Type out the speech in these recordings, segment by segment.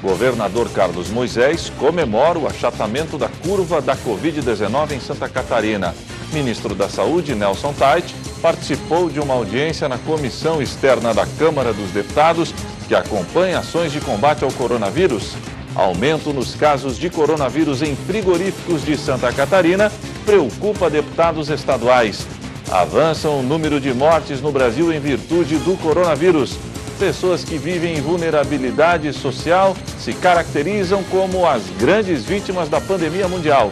Governador Carlos Moisés comemora o achatamento da curva da Covid-19 em Santa Catarina. Ministro da Saúde, Nelson Tait, participou de uma audiência na Comissão Externa da Câmara dos Deputados, que acompanha ações de combate ao coronavírus. Aumento nos casos de coronavírus em frigoríficos de Santa Catarina preocupa deputados estaduais. Avança o número de mortes no Brasil em virtude do coronavírus. Pessoas que vivem em vulnerabilidade social se caracterizam como as grandes vítimas da pandemia mundial.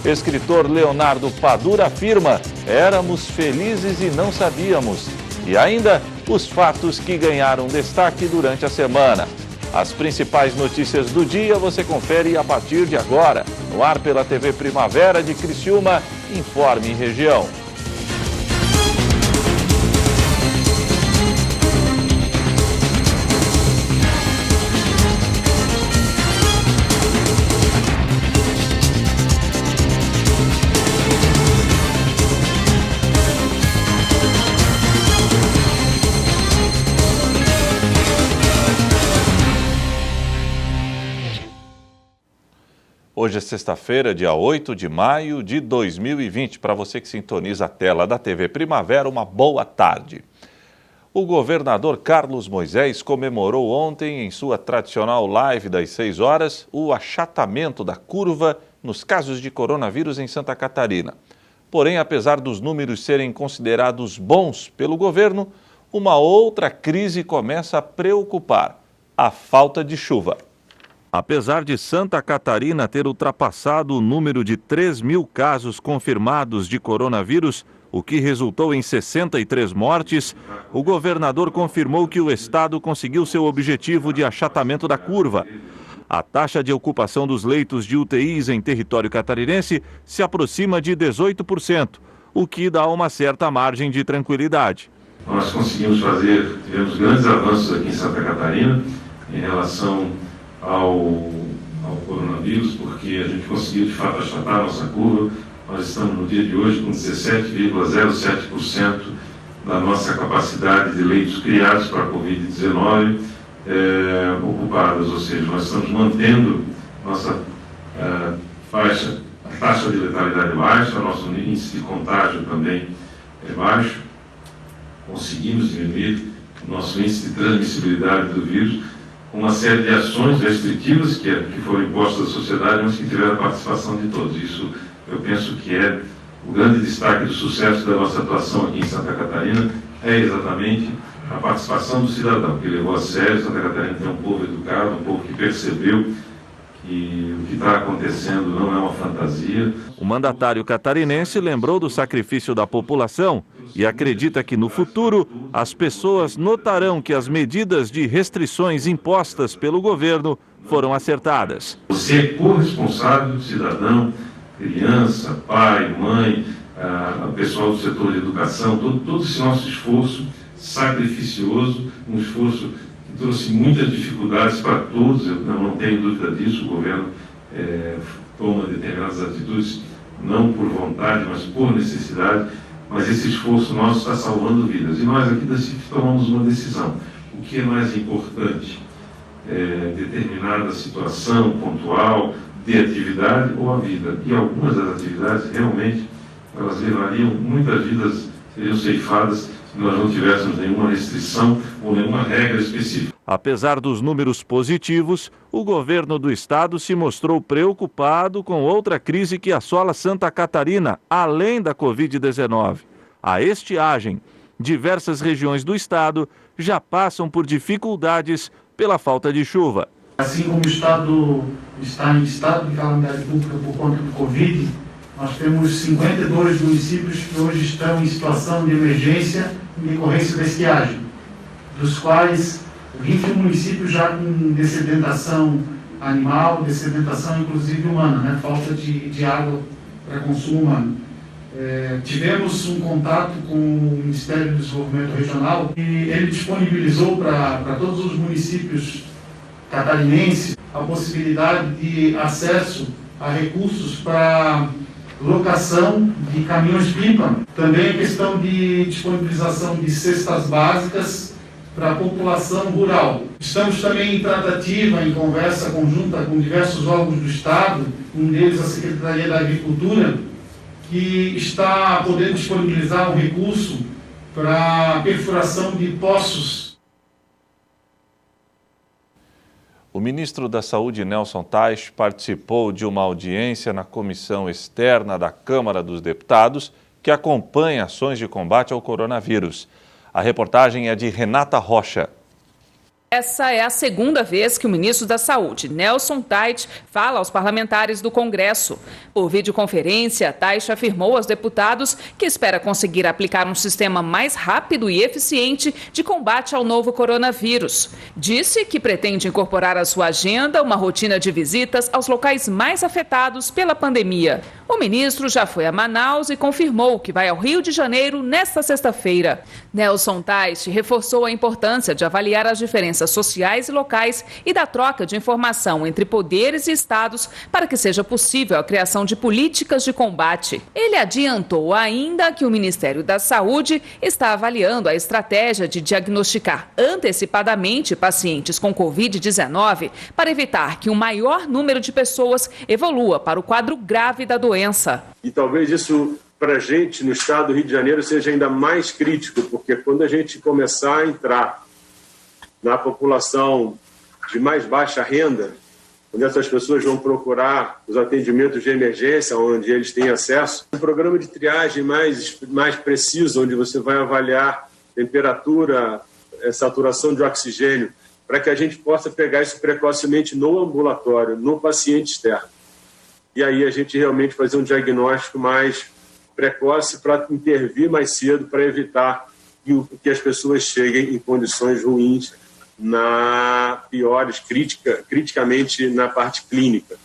Escritor Leonardo Padura afirma: éramos felizes e não sabíamos. E ainda, os fatos que ganharam destaque durante a semana. As principais notícias do dia você confere a partir de agora. No ar pela TV Primavera de Criciúma, Informe Região. Hoje é sexta-feira, dia 8 de maio de 2020. Para você que sintoniza a tela da TV Primavera, uma boa tarde. O governador Carlos Moisés comemorou ontem, em sua tradicional live das 6 horas, o achatamento da curva nos casos de coronavírus em Santa Catarina. Porém, apesar dos números serem considerados bons pelo governo, uma outra crise começa a preocupar: a falta de chuva. Apesar de Santa Catarina ter ultrapassado o número de 3.000 casos confirmados de coronavírus, o que resultou em 63 mortes, o governador confirmou que o estado conseguiu seu objetivo de achatamento da curva. A taxa de ocupação dos leitos de UTIs em território catarinense se aproxima de 18%, o que dá uma certa margem de tranquilidade. Nós tivemos grandes avanços aqui em Santa Catarina em relação ao coronavírus, porque a gente conseguiu de fato achatar a nossa curva. Nós estamos no dia de hoje com 17,07% da nossa capacidade de leitos criados para a Covid-19 ocupadas, ou seja, nós estamos mantendo nossa taxa de letalidade baixa, nosso índice de contágio também é baixo, conseguimos diminuir o nosso índice de transmissibilidade do vírus, uma série de ações restritivas que foram impostas à sociedade, mas que tiveram a participação de todos. Isso, eu penso que é o grande destaque do sucesso da nossa atuação aqui em Santa Catarina, é exatamente a participação do cidadão, que levou a sério. Santa Catarina tem um povo educado, um povo que percebeu que o que está acontecendo não é uma fantasia. O mandatário catarinense lembrou do sacrifício da população e acredita que no futuro as pessoas notarão que as medidas de restrições impostas pelo governo foram acertadas. Você é corresponsável, cidadão, criança, pai, mãe, pessoal do setor de educação, todo esse nosso esforço sacrificioso, um esforço que trouxe muitas dificuldades para todos, eu não tenho dúvida disso. O governo toma determinadas atitudes, não por vontade, mas por necessidade, mas esse esforço nosso está salvando vidas. E nós aqui da CIF tomamos uma decisão: o que é mais importante? Determinada situação pontual de atividade ou a vida? E algumas das atividades realmente elas levariam, muitas vidas seriam ceifadas se nós não tivéssemos nenhuma restrição ou nenhuma regra específica. Apesar dos números positivos, o governo do estado se mostrou preocupado com outra crise que assola Santa Catarina, além da Covid-19. A estiagem. Diversas regiões do estado já passam por dificuldades pela falta de chuva. Assim como o estado está em estado de calamidade pública por conta do Covid, nós temos 52 municípios que hoje estão em situação de emergência em decorrência da estiagem, dos quais 21 municípios já com dessedentação animal, dessedentação inclusive humana, falta de água para consumo humano. Tivemos um contato com o Ministério do Desenvolvimento Regional e ele disponibilizou para todos os municípios catarinenses a possibilidade de acesso a recursos para locação de caminhões-pipa. Também a questão de disponibilização de cestas básicas para a população rural. Estamos também em tratativa, em conversa conjunta com diversos órgãos do Estado, um deles a Secretaria da Agricultura, que está podendo disponibilizar um recurso para a perfuração de poços. O ministro da Saúde, Nelson Teich, participou de uma audiência na comissão externa da Câmara dos Deputados que acompanha ações de combate ao coronavírus. A reportagem é de Renata Rocha. Essa é a segunda vez que o ministro da Saúde, Nelson Teich, fala aos parlamentares do Congresso. Por videoconferência, Teich afirmou aos deputados que espera conseguir aplicar um sistema mais rápido e eficiente de combate ao novo coronavírus. Disse que pretende incorporar à sua agenda uma rotina de visitas aos locais mais afetados pela pandemia. O ministro já foi a Manaus e confirmou que vai ao Rio de Janeiro nesta sexta-feira. Nelson Teich reforçou a importância de avaliar as diferenças sociais e locais e da troca de informação entre poderes e estados para que seja possível a criação de políticas de combate. Ele adiantou ainda que o Ministério da Saúde está avaliando a estratégia de diagnosticar antecipadamente pacientes com Covid-19 para evitar que um maior número de pessoas evolua para o quadro grave da doença. E talvez isso, para a gente, no estado do Rio de Janeiro, seja ainda mais crítico, porque quando a gente começar a entrar na população de mais baixa renda, onde essas pessoas vão procurar os atendimentos de emergência, onde eles têm acesso, um programa de triagem mais preciso, onde você vai avaliar temperatura, saturação de oxigênio, para que a gente possa pegar isso precocemente no ambulatório, no paciente externo. E aí a gente realmente fazer um diagnóstico mais precoce para intervir mais cedo, para evitar que as pessoas cheguem em condições ruins, criticamente na parte clínica.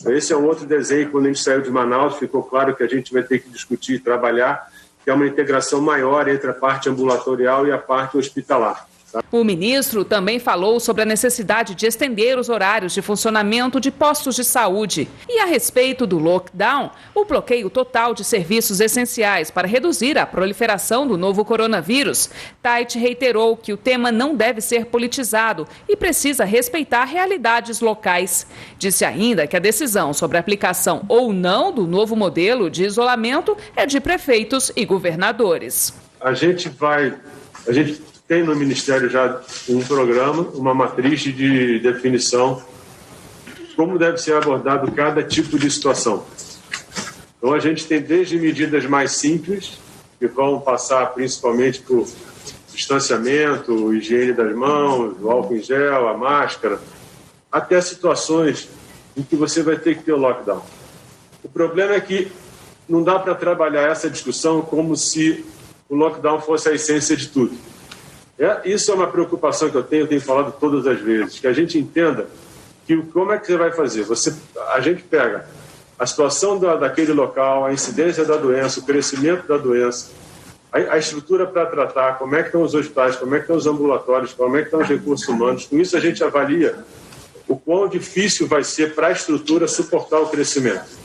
Esse é um outro desenho. Quando a gente saiu de Manaus, ficou claro que a gente vai ter que discutir e trabalhar, que é uma integração maior entre a parte ambulatorial e a parte hospitalar. O ministro também falou sobre a necessidade de estender os horários de funcionamento de postos de saúde. E a respeito do lockdown, o bloqueio total de serviços essenciais para reduzir a proliferação do novo coronavírus. Teich reiterou que o tema não deve ser politizado e precisa respeitar realidades locais. Disse ainda que a decisão sobre a aplicação ou não do novo modelo de isolamento é de prefeitos e governadores. A gente tem no Ministério já um programa, uma matriz de definição de como deve ser abordado cada tipo de situação. Então, a gente tem desde medidas mais simples, que vão passar principalmente por distanciamento, higiene das mãos, o álcool em gel, a máscara, até situações em que você vai ter que ter o lockdown. O problema é que não dá para trabalhar essa discussão como se o lockdown fosse a essência de tudo. Isso é uma preocupação que eu tenho falado todas as vezes, que a gente entenda que como é que você vai fazer. A gente pega a situação daquele local, a incidência da doença, o crescimento da doença, a estrutura para tratar, como é que estão os hospitais, como é que estão os ambulatórios, como é que estão os recursos humanos. Com isso a gente avalia o quão difícil vai ser para a estrutura suportar o crescimento.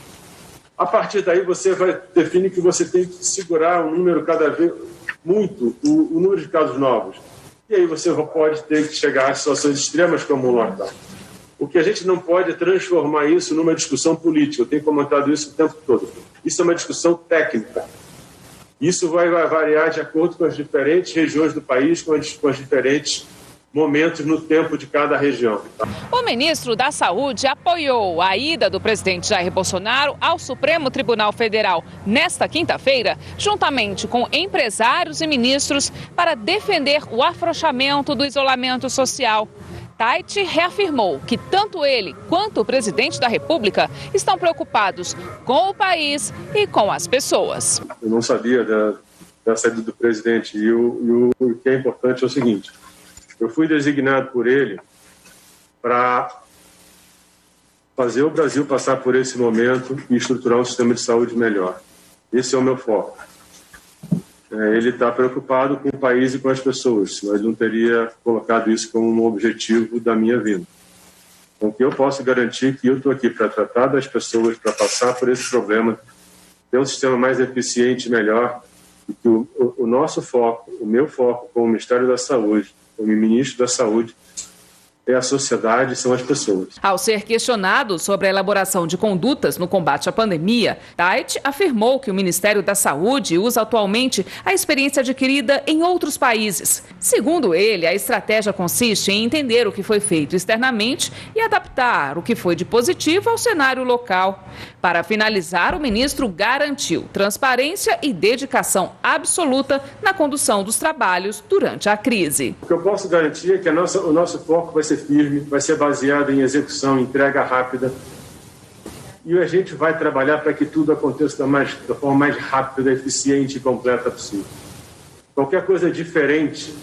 A partir daí você define que você tem que segurar um número cada vez muito, o número de casos novos. E aí você pode ter que chegar a situações extremas como o lockdown. O que a gente não pode é transformar isso numa discussão política. Eu tenho comentado isso o tempo todo. Isso é uma discussão técnica. Isso vai variar de acordo com as diferentes regiões do país, com os diferentes momentos no tempo de cada região. O ministro da Saúde apoiou a ida do presidente Jair Bolsonaro ao Supremo Tribunal Federal nesta quinta-feira, juntamente com empresários e ministros, para defender o afrouxamento do isolamento social. Teich reafirmou que tanto ele quanto o presidente da República estão preocupados com o país e com as pessoas. Eu não sabia da saída do presidente e o que é importante é o seguinte: eu fui designado por ele para fazer o Brasil passar por esse momento e estruturar um sistema de saúde melhor. Esse é o meu foco. Ele está preocupado com o país e com as pessoas, senão ele não teria colocado isso como um objetivo da minha vida. Então, que eu posso garantir que eu estou aqui para tratar das pessoas, para passar por esse problema, ter um sistema mais eficiente e melhor, e que o nosso foco, o meu foco como Ministério da Saúde, como ministro da Saúde, é a sociedade, são as pessoas. Ao ser questionado sobre a elaboração de condutas no combate à pandemia, Tait afirmou que o Ministério da Saúde usa atualmente a experiência adquirida em outros países. Segundo ele, a estratégia consiste em entender o que foi feito externamente e adaptar o que foi de positivo ao cenário local. Para finalizar, o ministro garantiu transparência e dedicação absoluta na condução dos trabalhos durante a crise. O que eu posso garantir é que o nosso foco vai ser firme, vai ser baseado em execução, entrega rápida. E a gente vai trabalhar para que tudo aconteça da forma mais rápida, eficiente e completa possível. Qualquer coisa diferente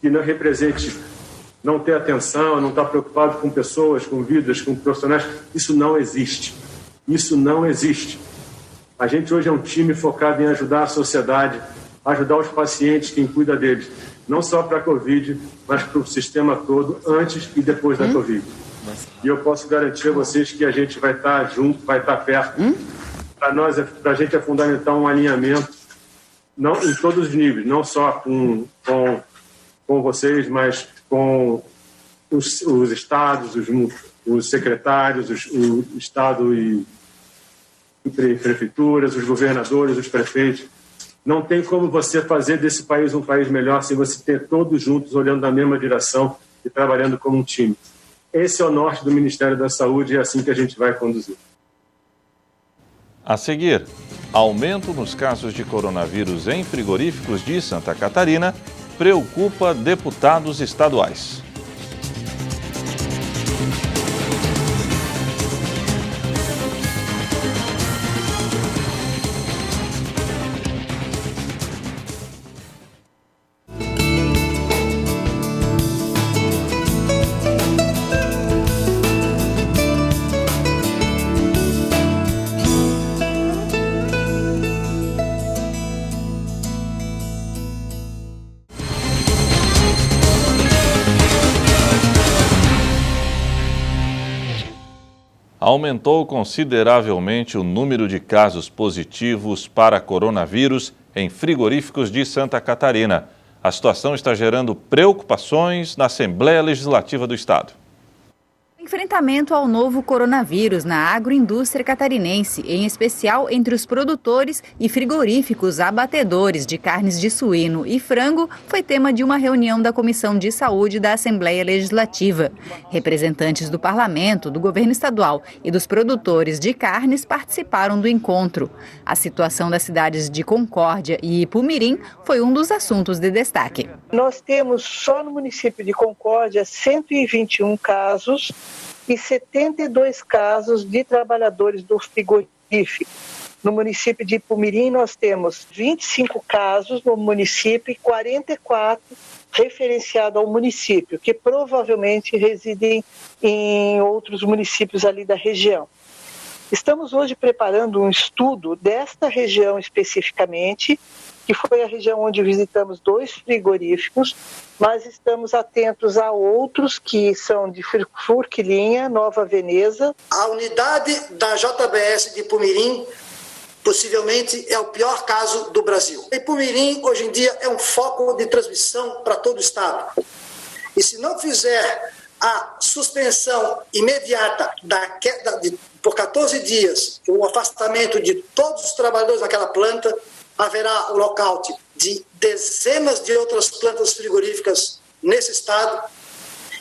que não represente não ter atenção, não estar preocupado com pessoas, com vidas, com profissionais, isso não existe. Isso não existe. A gente hoje é um time focado em ajudar a sociedade, ajudar os pacientes, quem cuida deles. Não só para a Covid, mas para o sistema todo, antes e depois da Covid. E eu posso garantir a vocês que a gente vai estar junto, vai estar perto. Para a gente é fundamental um alinhamento, não, em todos os níveis, não só com vocês, mas com os estados, os secretários, o estado e prefeituras, os governadores, os prefeitos. Não tem como você fazer desse país um país melhor se você ter todos juntos olhando na mesma direção e trabalhando como um time. Esse é o norte do Ministério da Saúde e é assim que a gente vai conduzir. A seguir, aumento nos casos de coronavírus em frigoríficos de Santa Catarina preocupa deputados estaduais. Aumentou consideravelmente o número de casos positivos para coronavírus em frigoríficos de Santa Catarina. A situação está gerando preocupações na Assembleia Legislativa do Estado. Enfrentamento ao novo coronavírus na agroindústria catarinense, em especial entre os produtores e frigoríficos abatedores de carnes de suíno e frango, foi tema de uma reunião da Comissão de Saúde da Assembleia Legislativa. Representantes do Parlamento, do Governo Estadual e dos produtores de carnes participaram do encontro. A situação das cidades de Concórdia e Ipumirim foi um dos assuntos de destaque. Nós temos só no município de Concórdia 121 casos e 72 casos de trabalhadores do frigorífico. No município de Ipumirim nós temos 25 casos no município e 44 referenciados ao município, que provavelmente residem em outros municípios ali da região. Estamos hoje preparando um estudo desta região especificamente, que foi a região onde visitamos 2 frigoríficos, mas estamos atentos a outros que são de Forquilinha, Nova Veneza. A unidade da JBS de Ipumirim possivelmente é o pior caso do Brasil. Ipumirim hoje em dia é um foco de transmissão para todo o estado. E se não fizer a suspensão imediata por 14 dias, o afastamento de todos os trabalhadores daquela planta, haverá o lockout de dezenas de outras plantas frigoríficas nesse estado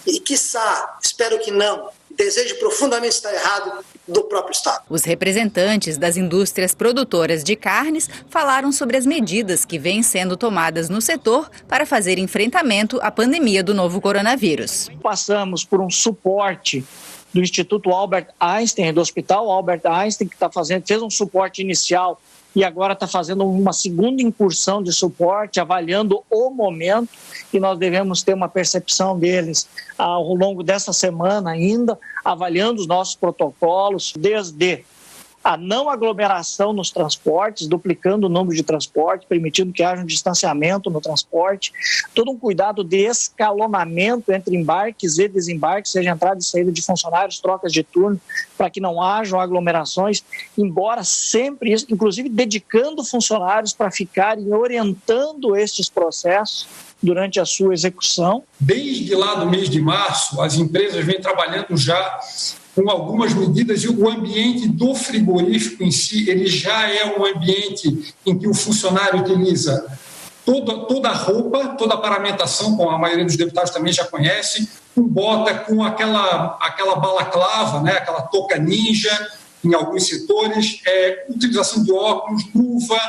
e, quiçá, espero que não, desejo profundamente estar errado, do próprio estado. Os representantes das indústrias produtoras de carnes falaram sobre as medidas que vêm sendo tomadas no setor para fazer enfrentamento à pandemia do novo coronavírus. Passamos por um suporte do Instituto Albert Einstein, do Hospital Albert Einstein, que fez um suporte inicial e agora está fazendo uma segunda incursão de suporte, avaliando o momento, e nós devemos ter uma percepção deles ao longo dessa semana ainda, avaliando os nossos protocolos, desde a não aglomeração nos transportes, duplicando o número de transporte, permitindo que haja um distanciamento no transporte, todo um cuidado de escalonamento entre embarques e desembarques, seja entrada e saída de funcionários, trocas de turno, para que não hajam aglomerações, embora sempre isso, inclusive dedicando funcionários para ficarem orientando estes processos durante a sua execução. Desde lá do mês de março, as empresas vêm trabalhando já com algumas medidas, e o ambiente do frigorífico em si, ele já é um ambiente em que o funcionário utiliza toda a roupa, toda a paramentação, como a maioria dos deputados também já conhece, com bota, com aquela balaclava, né, aquela touca ninja em alguns setores, utilização de óculos, luva.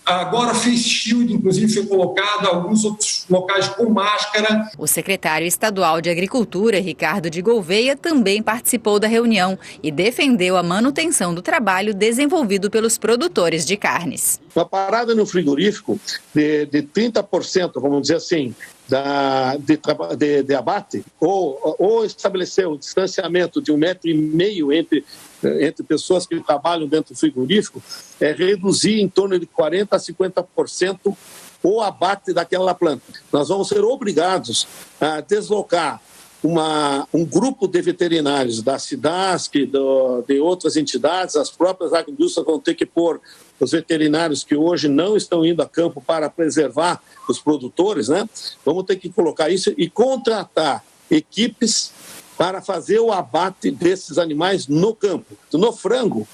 Agora face shield, inclusive, foi colocado, alguns outros locais com máscara. O secretário estadual de Agricultura, Ricardo de Gouveia, também participou da reunião e defendeu a manutenção do trabalho desenvolvido pelos produtores de carnes. Uma parada no frigorífico de 30%, vamos dizer assim, de abate, ou estabelecer um distanciamento de 1,5 metro entre pessoas que trabalham dentro do frigorífico, reduzir em torno de 40% a 50% o abate daquela planta. Nós vamos ser obrigados a deslocar um grupo de veterinários da SIDASC, de outras entidades, as próprias agroindústrias vão ter que pôr os veterinários que hoje não estão indo a campo para preservar os produtores, né? Vamos ter que colocar isso e contratar equipes para fazer o abate desses animais no campo. No frango,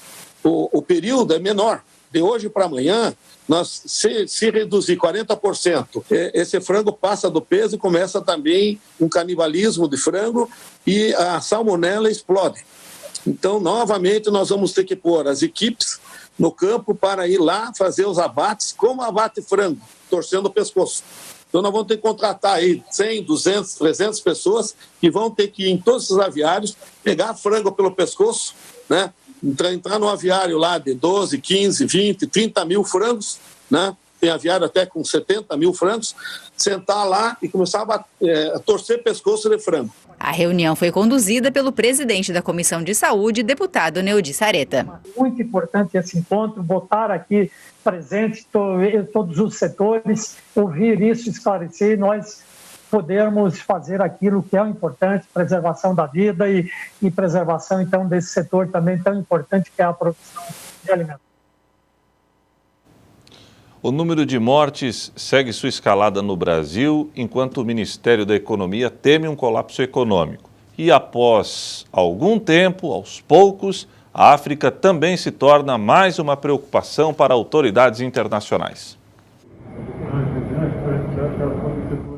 o período é menor. De hoje para amanhã, nós, se reduzir 40%, esse frango passa do peso e começa também um canibalismo de frango e a salmonela explode. Então, novamente, nós vamos ter que pôr as equipes no campo para ir lá fazer os abates, como abate frango, torcendo o pescoço. Então, nós vamos ter que contratar aí 100, 200, 300 pessoas que vão ter que ir em todos esses aviários, pegar frango pelo pescoço, né? Entrar no aviário lá de 12, 15, 20, 30 mil frangos, né? Tem aviário até com 70 mil frangos, sentar lá e começar a torcer pescoço de frango. A reunião foi conduzida pelo presidente da Comissão de Saúde, deputado Neudi Sareta. Muito importante esse encontro, botar aqui presente todos os setores, ouvir isso, esclarecer, nós podermos fazer aquilo que é importante, preservação da vida e preservação, então, desse setor também tão importante que é a produção de alimentos. O número de mortes segue sua escalada no Brasil, enquanto o Ministério da Economia teme um colapso econômico. E após algum tempo, aos poucos, a África também se torna mais uma preocupação para autoridades internacionais.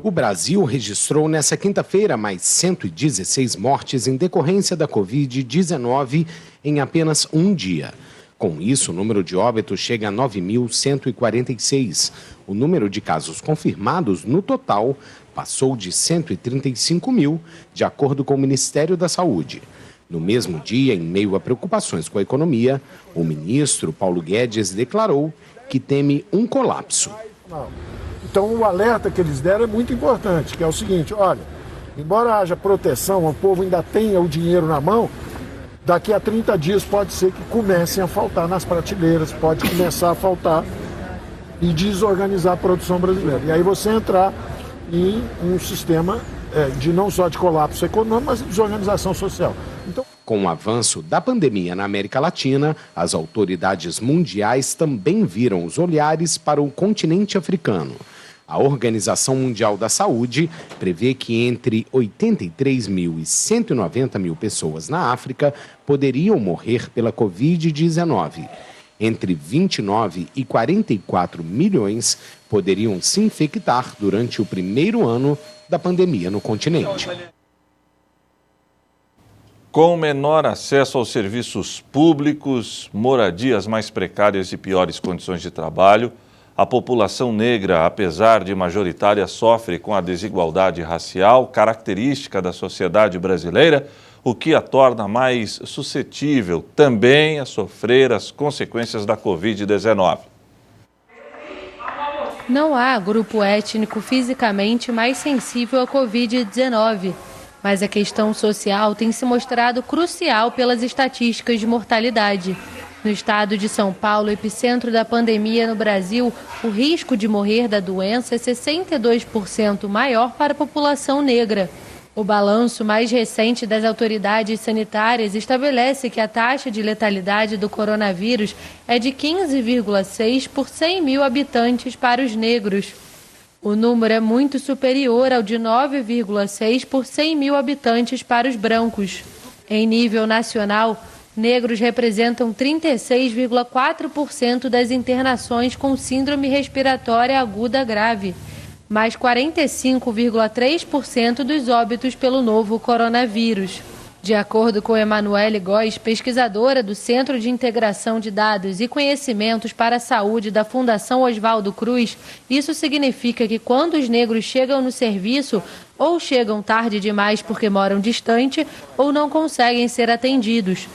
O Brasil registrou nesta quinta-feira mais 116 mortes em decorrência da Covid-19 em apenas um dia. Com isso, o número de óbitos chega a 9.146. O número de casos confirmados no total passou de 135 mil, de acordo com o Ministério da Saúde. No mesmo dia, em meio a preocupações com a economia, o ministro Paulo Guedes declarou que teme um colapso. Então, o alerta que eles deram é muito importante, que é o seguinte, olha, embora haja proteção, o povo ainda tenha o dinheiro na mão, daqui a 30 dias pode ser que comecem a faltar nas prateleiras, pode começar a faltar e desorganizar a produção brasileira. E aí você entrar em um sistema de não só de colapso econômico, mas de desorganização social. Então... Com o avanço da pandemia na América Latina, as autoridades mundiais também viram os olhares para o continente africano. A Organização Mundial da Saúde prevê que entre 83 mil e 190 mil pessoas na África poderiam morrer pela Covid-19. Entre 29 e 44 milhões poderiam se infectar durante o primeiro ano da pandemia no continente. Com menor acesso aos serviços públicos, moradias mais precárias e piores condições de trabalho, a população negra, apesar de majoritária, sofre com a desigualdade racial característica da sociedade brasileira, o que a torna mais suscetível também a sofrer as consequências da Covid-19. Não há grupo étnico fisicamente mais sensível à Covid-19, mas a questão social tem se mostrado crucial pelas estatísticas de mortalidade. No estado de São Paulo, epicentro da pandemia no Brasil, o risco de morrer da doença é 62% maior para a população negra. O balanço mais recente das autoridades sanitárias estabelece que a taxa de letalidade do coronavírus é de 15,6 por 100 mil habitantes para os negros. O número é muito superior ao de 9,6 por 100 mil habitantes para os brancos. Em nível nacional, negros representam 36,4% das internações com síndrome respiratória aguda grave, mais 45,3% dos óbitos pelo novo coronavírus. De acordo com Emanuele Góes, pesquisadora do Centro de Integração de Dados e Conhecimentos para a Saúde da Fundação Oswaldo Cruz, isso significa que quando os negros chegam no serviço, ou chegam tarde demais porque moram distante, ou não conseguem ser atendidos.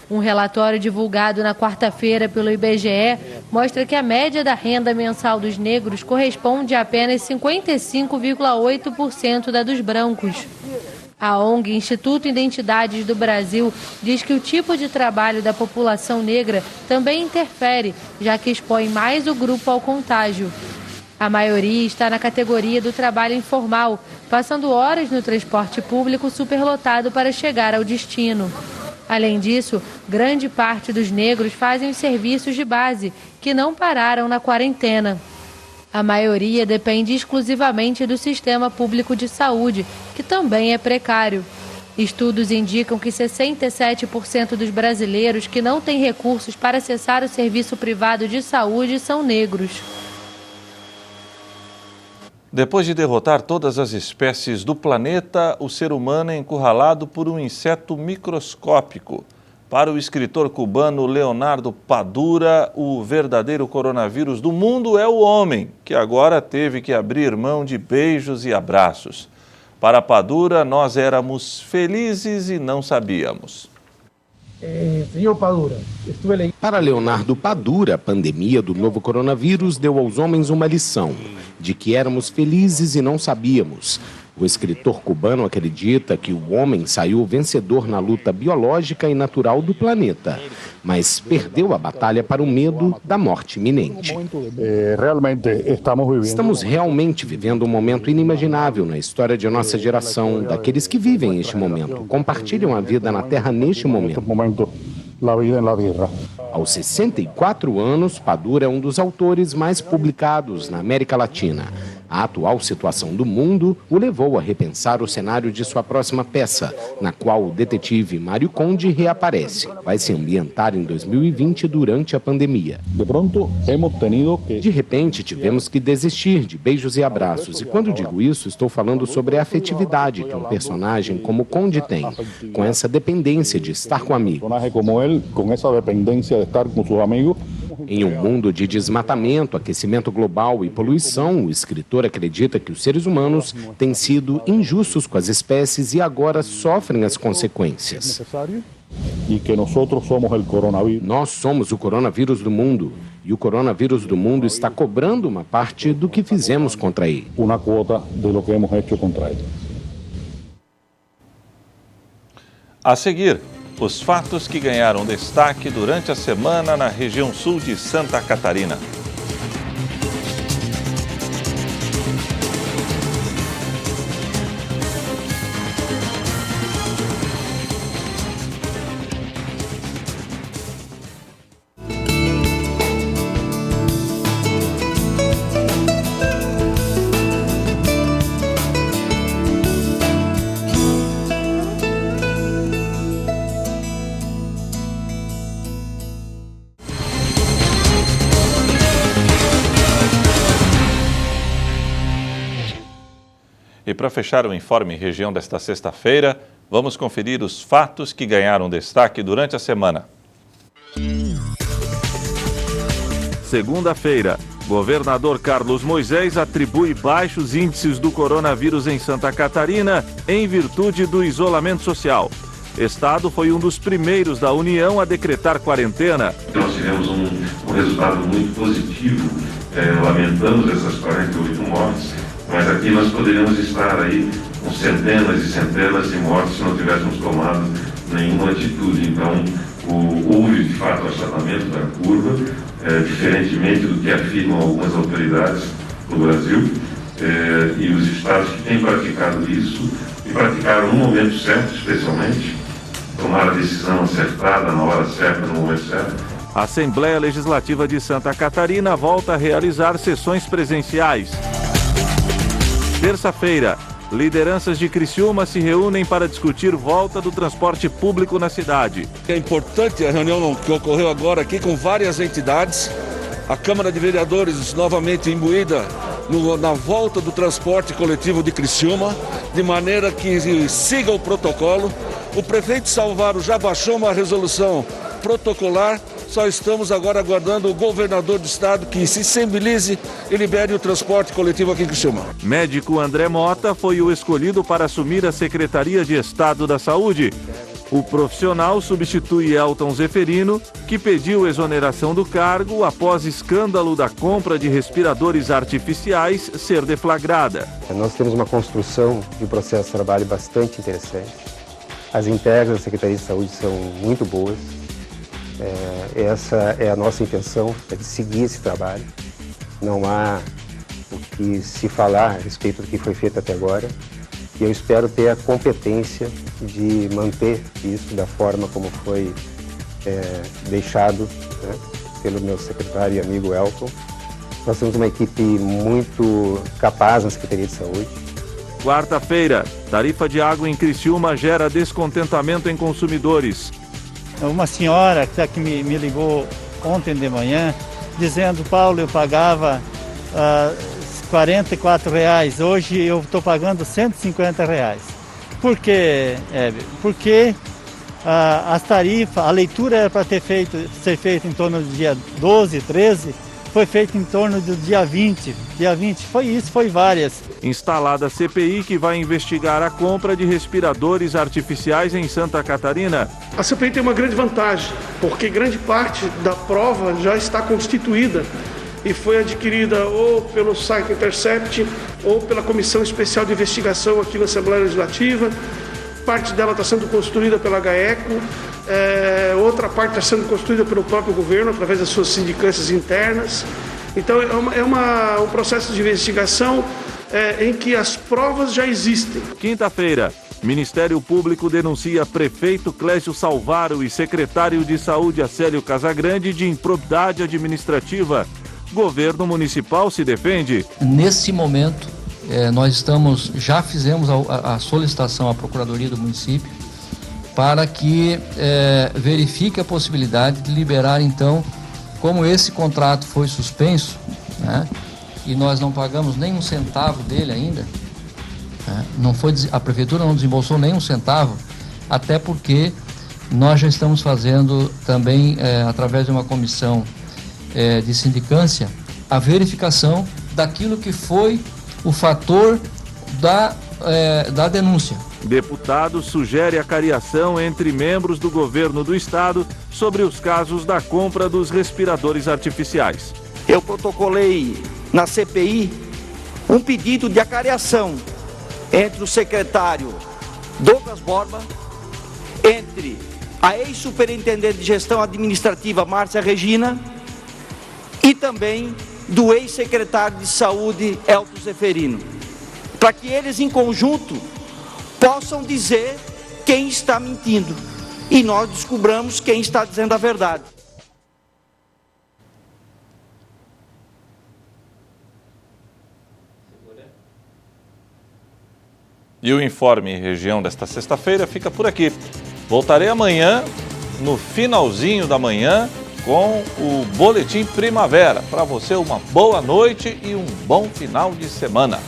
Um relatório divulgado na quarta-feira pelo IBGE mostra que a média da renda mensal dos negros corresponde a apenas 55,8% da dos brancos. A ONG Instituto Identidades do Brasil diz que o tipo de trabalho da população negra também interfere, já que expõe mais o grupo ao contágio. A maioria está na categoria do trabalho informal, passando horas no transporte público superlotado para chegar ao destino. Além disso, grande parte dos negros fazem os serviços de base, que não pararam na quarentena. A maioria depende exclusivamente do sistema público de saúde, que também é precário. Estudos indicam que 67% dos brasileiros que não têm recursos para acessar o serviço privado de saúde são negros. Depois de derrotar todas as espécies do planeta, o ser humano é encurralado por um inseto microscópico. Para o escritor cubano Leonardo Padura, o verdadeiro coronavírus do mundo é o homem, que agora teve que abrir mão de beijos e abraços. Para Padura, nós éramos felizes e não sabíamos. Para Leonardo Padura, a pandemia do novo coronavírus deu aos homens uma lição, de que éramos felizes e não sabíamos. O escritor cubano acredita que o homem saiu vencedor na luta biológica e natural do planeta, mas perdeu a batalha para o medo da morte iminente. Estamos realmente vivendo um momento inimaginável na história de nossa geração, daqueles que vivem este momento, compartilham a vida na Terra neste momento. Aos 64 anos, Padura é um dos autores mais publicados na América Latina. A atual situação do mundo o levou a repensar o cenário de sua próxima peça, na qual o detetive Mário Conde reaparece. Vai se ambientar em 2020 durante a pandemia. De repente, tivemos que desistir de beijos e abraços. E quando digo isso, estou falando sobre a afetividade que um personagem como Conde tem, com essa dependência de estar com amigos. Em um mundo de desmatamento, aquecimento global e poluição, o escritor acredita que os seres humanos têm sido injustos com as espécies e agora sofrem as consequências. Nós somos o coronavírus do mundo, e o coronavírus do mundo está cobrando uma parte do que fizemos contra ele. A seguir, os fatos que ganharam destaque durante a semana na região sul de Santa Catarina. E para fechar o Informe Região desta sexta-feira, vamos conferir os fatos que ganharam destaque durante a semana. Segunda-feira, governador Carlos Moisés atribui baixos índices do coronavírus em Santa Catarina em virtude do isolamento social. Estado foi um dos primeiros da União a decretar quarentena. Nós tivemos um resultado muito positivo, lamentamos essas 48 mortes, mas aqui nós poderíamos estar aí com centenas e centenas de mortes se não tivéssemos tomado nenhuma atitude. Então, houve de fato achatamento da curva, diferentemente do que afirmam algumas autoridades no Brasil, e os estados que têm praticado isso, e praticaram no momento certo, especialmente, tomaram a decisão acertada, na hora certa, no momento certo. A Assembleia Legislativa de Santa Catarina volta a realizar sessões presenciais. Terça-feira, lideranças de Criciúma se reúnem para discutir volta do transporte público na cidade. É importante a reunião que ocorreu agora aqui com várias entidades. A Câmara de Vereadores novamente imbuída na volta do transporte coletivo de Criciúma, de maneira que siga o protocolo. O prefeito Salvaro já baixou uma resolução protocolar. Só estamos agora aguardando o governador do estado que se sensibilize e libere o transporte coletivo aqui em Criciúma. Médico André Mota foi o escolhido para assumir a Secretaria de Estado da Saúde. O profissional substitui Elton Zeferino, que pediu exoneração do cargo após escândalo da compra de respiradores artificiais ser deflagrada. Nós temos uma construção de processo de trabalho bastante interessante. As internas da Secretaria de Saúde são muito boas. Essa é a nossa intenção, é de seguir esse trabalho. Não há o que se falar a respeito do que foi feito até agora. E eu espero ter a competência de manter isso da forma como foi deixado, né, pelo meu secretário e amigo Elton. Nós temos uma equipe muito capaz na Secretaria de Saúde. Quarta-feira, tarifa de água em Criciúma gera descontentamento em consumidores. Uma senhora que me ligou ontem de manhã, dizendo: Paulo, eu pagava R$44, hoje eu estou pagando R$150. Por quê, Hebe? Porque as tarifas, a leitura era para ser feita em torno do dia 12, 13, foi feita em torno do dia 20. Dia 20 foi isso, foi várias. Instalada a CPI que vai investigar a compra de respiradores artificiais em Santa Catarina. A CPI tem uma grande vantagem, porque grande parte da prova já está constituída e foi adquirida ou pelo site Intercept ou pela Comissão Especial de Investigação aqui na Assembleia Legislativa. Parte dela está sendo construída pela GAECO, outra parte está sendo construída pelo próprio governo, através das suas sindicâncias internas. Então é um processo de investigação em que as provas já existem. Quinta-feira, Ministério Público denuncia prefeito Clésio Salvaro e secretário de Saúde Acélio Casagrande de improbidade administrativa. Governo municipal se defende. Nesse momento, nós já fizemos a solicitação à Procuradoria do município para que verifique a possibilidade de liberar, então, como esse contrato foi suspenso, né, e nós não pagamos nem um centavo dele ainda, né, a prefeitura não desembolsou nem um centavo, até porque nós já estamos fazendo também, através de uma comissão de sindicância, a verificação daquilo que foi o fator da denúncia. Deputado sugere a cariação entre membros do governo do estado sobre os casos da compra dos respiradores artificiais. Eu protocolei na CPI um pedido de acariação entre o secretário Douglas Borba, entre a ex-superintendente de gestão administrativa Márcia Regina e também do ex-secretário de saúde Elton Zeferino, para que eles em conjunto possam dizer quem está mentindo e nós descobramos quem está dizendo a verdade. E o Informe Região desta sexta-feira fica por aqui. Voltarei amanhã, no finalzinho da manhã, com o Boletim Primavera. Para você, uma boa noite e um bom final de semana.